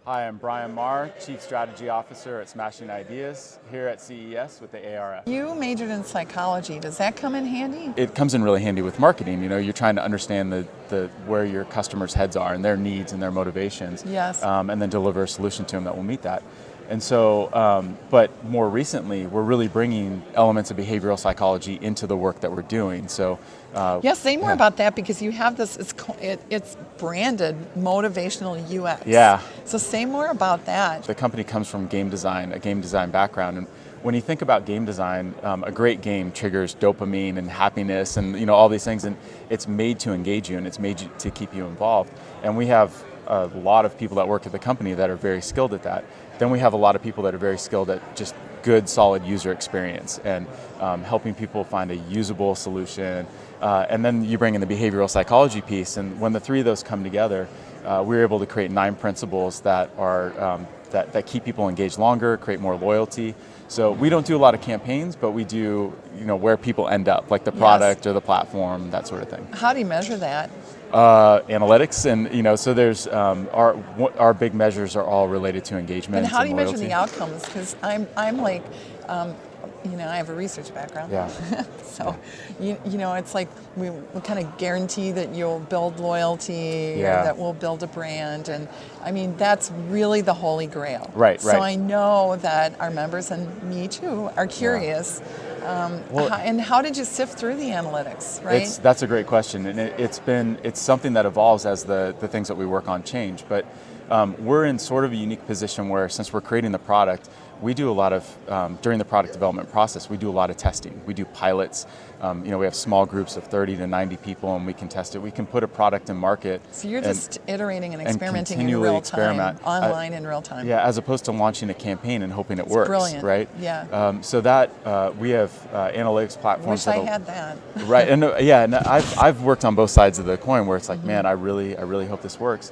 Hi, I'm Brian Marr, Chief Strategy Officer at Smashing Ideas here at CES with the ARF. You majored in psychology. Does that come in handy? It comes in really handy with marketing. You know, you're trying to understand where your customers' heads are and their needs and their motivations. Yes. And then deliver a solution to them that will meet that. And so, but more recently, we're really bringing elements of behavioral psychology into the work that we're doing. So, say more about that, because you have this. It's branded motivational UX. Yeah. So say more about that. The company comes from game design, a game design background, and when you think about game design, a great game triggers dopamine and happiness, and all these things, and it's made to engage you, and it's made to keep you involved. And we have a lot of people that work at the company that are very skilled at that. Then we have a lot of people that are very skilled at just good, solid user experience and helping people find a usable solution. And then you bring in the behavioral psychology piece, and when the three of those come together, we're able to create 9 principles that are that keep people engaged longer, create more loyalty. So we don't do a lot of campaigns, but we do, where people end up, like the product or the platform, that sort of thing. How do you measure that? Analytics, and so there's our big measures are all related to engagement. And how do you loyalty. measure the outcomes? Because I'm like, I have a research background. Yeah. So, it's like we kind of guarantee that you'll build loyalty, or that we'll build a brand, and I mean that's really the holy grail. Right. So I know that our members and me too are curious. And how did you sift through the analytics, right? That's a great question, and it's something that evolves as the things that we work on change. But we're in sort of a unique position where, since we're creating the product, we do a lot of, during the product development process, we do a lot of testing. We do pilots. We have small groups of 30 to 90 people, and we can test it. We can put a product in market. So you're just iterating and experimenting in continually real time, online in real time. Yeah, as opposed to launching a campaign and hoping it works. Brilliant. Right? Yeah. So that we have analytics platforms. Wish I had that. Right, and and I've worked on both sides of the coin, where it's like, man, I really hope this works,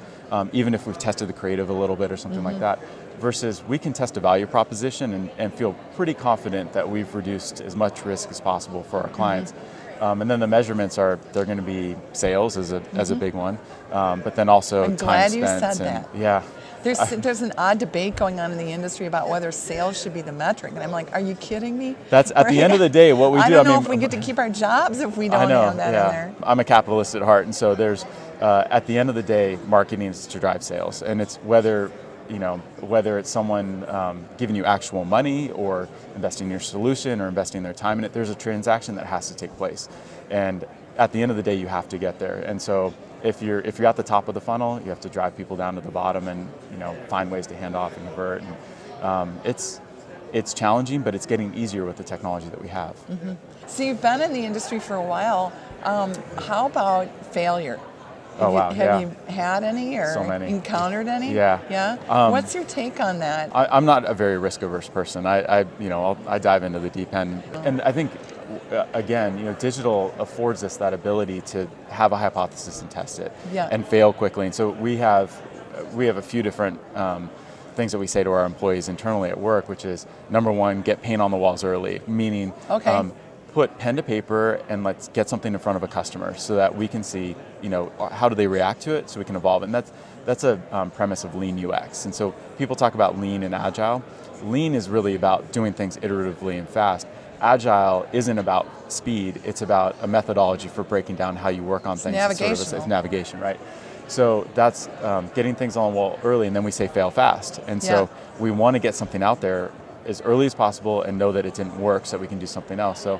even if we've tested the creative a little bit or something like that. Versus we can test a value proposition and feel pretty confident that we've reduced as much risk as possible for our clients. And then the measurements they're going to be sales as a big one, but then also I'm time glad you spent. said that. Yeah. There's an odd debate going on in the industry about whether sales should be the metric, and I'm like, are you kidding me? That's at the end of the day what we do. I don't know if we get to keep our jobs if we don't have that in there. I'm a capitalist at heart, and so there's at the end of the day, marketing is to drive sales, and it's whether it's someone giving you actual money or investing in your solution or investing their time in it, there's a transaction that has to take place. And at the end of the day, you have to get there. And so if you're at the top of the funnel, you have to drive people down to the bottom and find ways to hand off and convert. And it's challenging, but it's getting easier with the technology that we have. So you've been in the industry for a while. How about failure? Have you had any or so many. Encountered any? Yeah. What's your take on that? I'm not a very risk-averse person. I dive into the deep end, and I think again, digital affords us that ability to have a hypothesis and test it, and fail quickly. And so we have a few different things that we say to our employees internally at work, which is, number one, get paint on the walls early, meaning. Put pen to paper and let's get something in front of a customer so that we can see, how do they react to it, so we can evolve. And that's a premise of lean UX. And so people talk about lean and agile. Lean is really about doing things iteratively and fast. Agile isn't about speed; it's about a methodology for breaking down how you work on things. It's navigation, right? So that's getting things on the wall early, and then we say fail fast. And so we want to get something out there as early as possible and know that it didn't work, so we can do something else. So,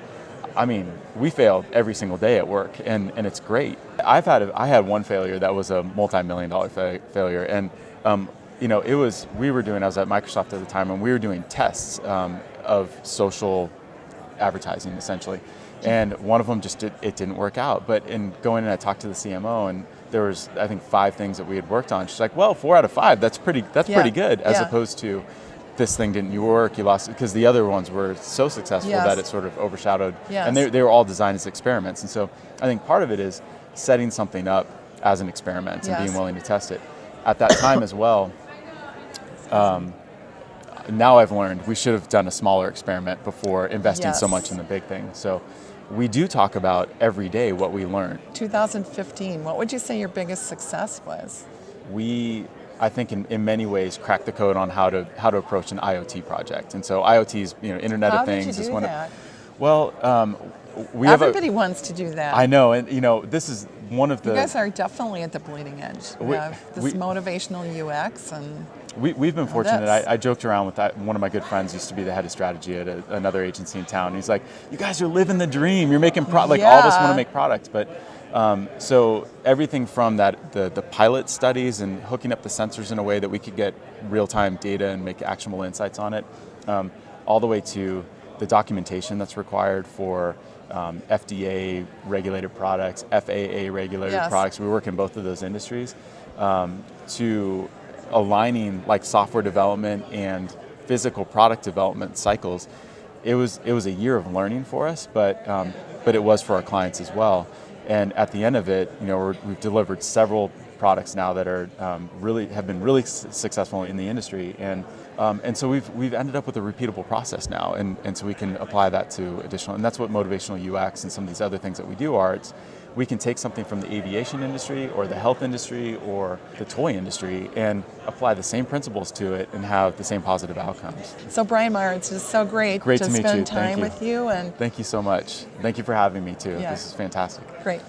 I mean, we fail every single day at work, and it's great. I had one failure that was a multi-million-dollar failure, and I was at Microsoft at the time, and we were doing tests of social advertising essentially, and one of them it didn't work out. But in going in, I talked to the CMO, and there was, I think, 5 things that we had worked on. She's like, well, 4 out of 5, that's pretty good, as opposed to this thing didn't work, you lost it, because the other ones were so successful that it sort of overshadowed. And they were all designed as experiments. And so I think part of it is setting something up as an experiment and being willing to test it. At that time as well, now I've learned we should have done a smaller experiment before investing so much in the big thing. So we do talk about every day what we learn. 2015, what would you say your biggest success was? We I think in many ways cracked the code on how to approach an IoT project. And so IoT is, Internet of Things. How did you do that? Well, everybody wants to do that. I know, and this is one of the. You guys are definitely at the bleeding edge. We have this motivational UX and. We've been fortunate. I joked around with that. One of my good friends used to be the head of strategy at another agency in town. He's like, "You guys are living the dream. You're making all of us want to make products." But so everything from that, the pilot studies and hooking up the sensors in a way that we could get real-time data and make actionable insights on it, all the way to the documentation that's required for FDA regulated products, FAA regulated products. We work in both of those industries. To aligning like software development and physical product development cycles, it was a year of learning for us, but it was for our clients as well. And at the end of it, we've delivered several products now that are have been really successful in the industry, and so we've ended up with a repeatable process now, and so we can apply that to additional, and that's what motivational UX and some of these other things that we do are. We can take something from the aviation industry or the health industry or the toy industry and apply the same principles to it and have the same positive outcomes. So Brian Marr, it's just so great to meet spend you. time with you. And thank you so much. Thank you for having me too. Yeah. This is fantastic. Great.